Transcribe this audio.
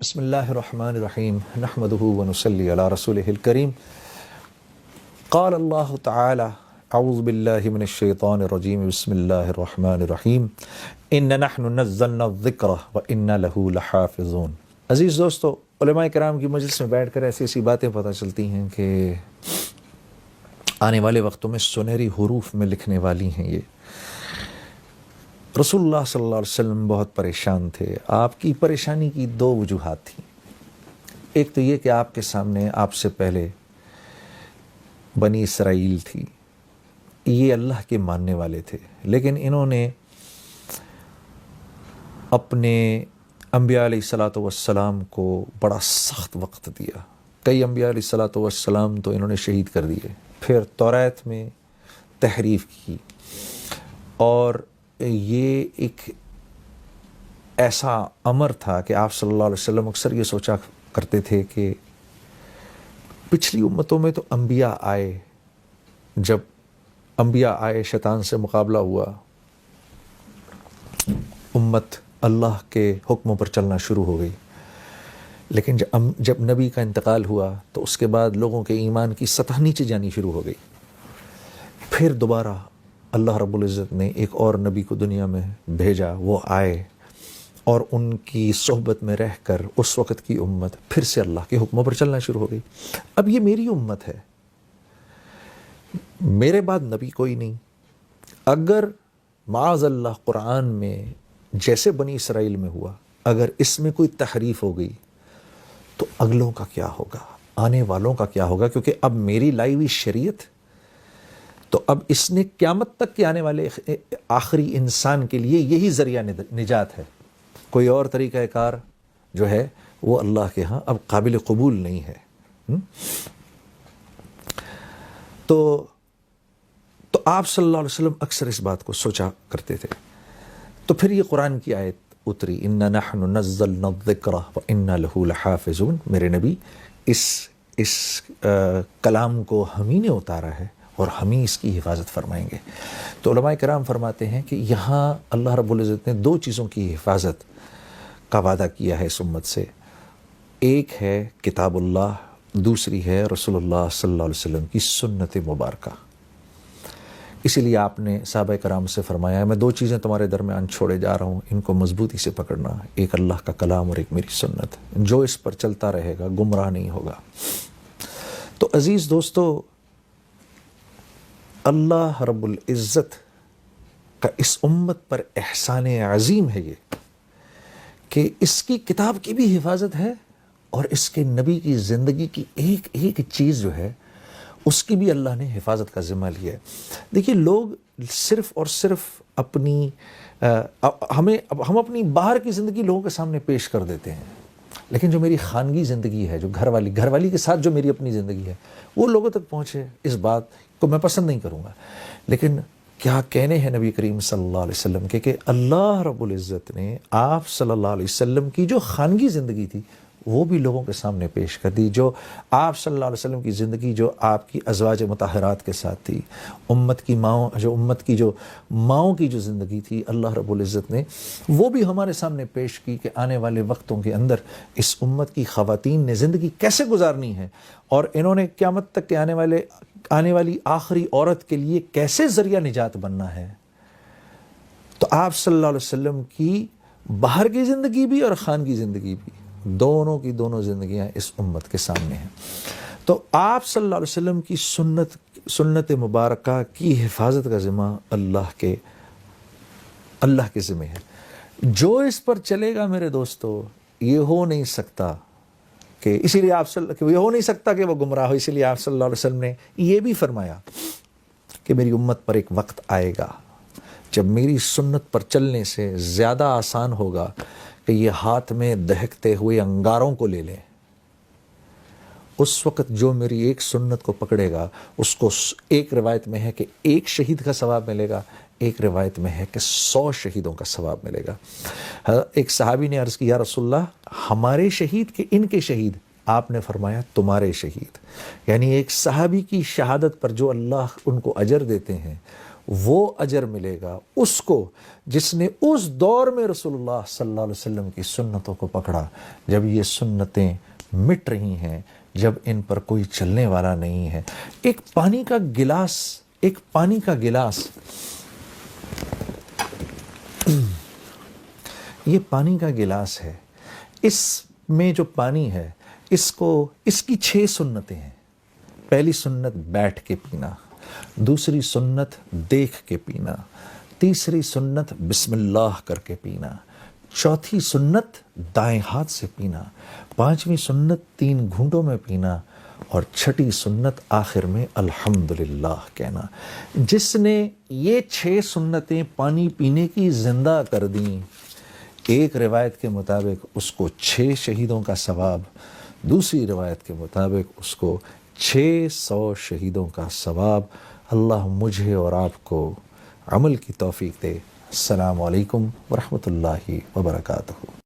بسم اللہ الرحمن الرحیم نحمدہ ونصلی علی رسولہ الکریم قال اللہ تعالی اعوذ باللہ من الشیطان الرجیم بسم اللہ الرحمن الرحیم ان نحن نزلنا الذکر وإنا لہ لحافظون۔ عزیز دوستو، علماء کرام کی مجلس میں بیٹھ کر ایسی ایسی باتیں پتہ چلتی ہیں کہ آنے والے وقتوں میں سنہری حروف میں لکھنے والی ہیں۔ یہ رسول اللہ صلی اللہ علیہ وسلم بہت پریشان تھے۔ آپ کی پریشانی کی دو وجوہات تھیں۔ ایک تو یہ کہ آپ کے سامنے آپ سے پہلے بنی اسرائیل تھی، یہ اللہ کے ماننے والے تھے، لیکن انہوں نے اپنے انبیاء علیہ الصلاۃ والسلام کو بڑا سخت وقت دیا۔ کئی انبیاء علیہ الصلاۃ والسلام تو انہوں نے شہید کر دیے، پھر توریت میں تحریف کی، اور یہ ایک ایسا امر تھا کہ آپ صلی اللہ علیہ وسلم اکثر یہ سوچا کرتے تھے کہ پچھلی امتوں میں تو انبیاء آئے، جب انبیاء آئے شیطان سے مقابلہ ہوا، امت اللہ کے حکموں پر چلنا شروع ہو گئی، لیکن جب نبی کا انتقال ہوا تو اس کے بعد لوگوں کے ایمان کی سطح نیچے جانی شروع ہو گئی۔ پھر دوبارہ اللہ رب العزت نے ایک اور نبی کو دنیا میں بھیجا، وہ آئے اور ان کی صحبت میں رہ کر اس وقت کی امت پھر سے اللہ کے حکموں پر چلنا شروع ہو گئی۔ اب یہ میری امت ہے، میرے بعد نبی کوئی نہیں۔ اگر معاذ اللہ قرآن میں جیسے بنی اسرائیل میں ہوا، اگر اس میں کوئی تحریف ہو گئی تو اگلوں کا کیا ہوگا، آنے والوں کا کیا ہوگا؟ کیونکہ اب میری لائی ہوئی شریعت تو اب اس نے قیامت تک کے آنے والے آخری انسان کے لیے یہی ذریعہ نجات ہے۔ کوئی اور طریقہ کار جو ہے وہ اللہ کے ہاں اب قابل قبول نہیں ہے۔ تو آپ صلی اللہ علیہ وسلم اکثر اس بات کو سوچا کرتے تھے۔ تو پھر یہ قرآن کی آیت اتری، اِنَّ نَحْنُ نَزَّلْنَا الذِّكْرَ وَإِنَّا لَهُ لَحَافِظُونَ۔ میرے نبی اس کلام کو ہم ہی نے اتارا ہے اور ہم ہی اس کی حفاظت فرمائیں گے۔ تو علماء کرام فرماتے ہیں کہ یہاں اللہ رب العزت نے دو چیزوں کی حفاظت کا وعدہ کیا ہے اس امت سے، ایک ہے کتاب اللہ، دوسری ہے رسول اللہ صلی اللہ علیہ وسلم کی سنت مبارکہ۔ اسی لیے آپ نے صحابہ کرام سے فرمایا ہے میں دو چیزیں تمہارے درمیان چھوڑے جا رہا ہوں، ان کو مضبوطی سے پکڑنا، ایک اللہ کا کلام اور ایک میری سنت، جو اس پر چلتا رہے گا گمراہ نہیں ہوگا۔ تو عزیز دوستو، اللہ رب العزت کا اس امت پر احسان عظیم ہے یہ کہ اس کی کتاب کی بھی حفاظت ہے اور اس کے نبی کی زندگی کی ایک ایک چیز جو ہے اس کی بھی اللہ نے حفاظت کا ذمہ لیا ہے۔ دیکھیے، لوگ صرف اور صرف ہم اپنی باہر کی زندگی لوگوں کے سامنے پیش کر دیتے ہیں، لیکن جو میری خانگی زندگی ہے، جو گھر والی کے ساتھ جو میری اپنی زندگی ہے، وہ لوگوں تک پہنچے، اس بات کو میں پسند نہیں کروں گا۔ لیکن کیا کہنے ہیں نبی کریم صلی اللہ علیہ وسلم کے کہ اللہ رب العزت نے آپ صلی اللہ علیہ وسلم کی جو خانگی زندگی تھی وہ بھی لوگوں کے سامنے پیش کر دی، جو آپ صلی اللہ علیہ وسلم کی زندگی جو آپ کی ازواج مطہرات کے ساتھ تھی، امت کی ماؤں کی جو زندگی تھی، اللہ رب العزت نے وہ بھی ہمارے سامنے پیش کی کہ آنے والے وقتوں کے اندر اس امت کی خواتین نے زندگی کیسے گزارنی ہے اور انہوں نے قیامت تک کے آنے والی آخری عورت کے لیے کیسے ذریعہ نجات بننا ہے۔ تو آپ صلی اللہ علیہ وسلم کی باہر کی زندگی بھی اور خانگی زندگی بھی، دونوں کی دونوں زندگیاں اس امت کے سامنے ہیں۔ تو آپ صلی اللہ علیہ وسلم کی سنت مبارکہ کی حفاظت کا ذمہ اللہ کے ذمہ ہے۔ جو اس پر چلے گا میرے دوستو، یہ ہو نہیں سکتا کہ اسی لیے یہ ہو نہیں سکتا کہ وہ گمراہ ہو۔ اسی لیے آپ صلی اللہ علیہ وسلم نے یہ بھی فرمایا کہ میری امت پر ایک وقت آئے گا جب میری سنت پر چلنے سے زیادہ آسان ہوگا کہ یہ ہاتھ میں دہکتے ہوئے انگاروں کو لے لیں۔ اس وقت جو میری ایک سنت کو پکڑے گا اس کو ایک روایت میں ہے کہ ایک شہید کا ثواب ملے گا، ایک روایت میں ہے کہ 100 شہیدوں کا ثواب ملے گا۔ ایک صحابی نے عرض کی، یا رسول اللہ، ہمارے شہید کہ ان کے شہید؟ آپ نے فرمایا تمہارے شہید۔ یعنی ایک صحابی کی شہادت پر جو اللہ ان کو اجر دیتے ہیں وہ اجر ملے گا اس کو جس نے اس دور میں رسول اللہ صلی اللہ علیہ وسلم کی سنتوں کو پکڑا، جب یہ سنتیں مٹ رہی ہیں، جب ان پر کوئی چلنے والا نہیں ہے۔ ایک پانی کا گلاس یہ پانی کا گلاس ہے، اس میں جو پانی ہے اس کی 6 سنتیں ہیں۔ پہلی سنت بیٹھ کے پینا، دوسری سنت دیکھ کے پینا، تیسری سنت بسم اللہ کر کے پینا، چوتھی سنت دائیں ہاتھ سے پینا، پانچویں سنت 3 گھونٹوں میں پینا، اور چھٹی سنت آخر میں الحمدللہ کہنا۔ جس نے یہ 6 سنتیں پانی پینے کی زندہ کر دیں، ایک روایت کے مطابق اس کو 6 شہیدوں کا ثواب، دوسری روایت کے مطابق اس کو 600 شہیدوں کا ثواب۔ اللہ مجھے اور آپ کو عمل کی توفیق دے۔ السلام علیکم ورحمۃ اللہ وبرکاتہ۔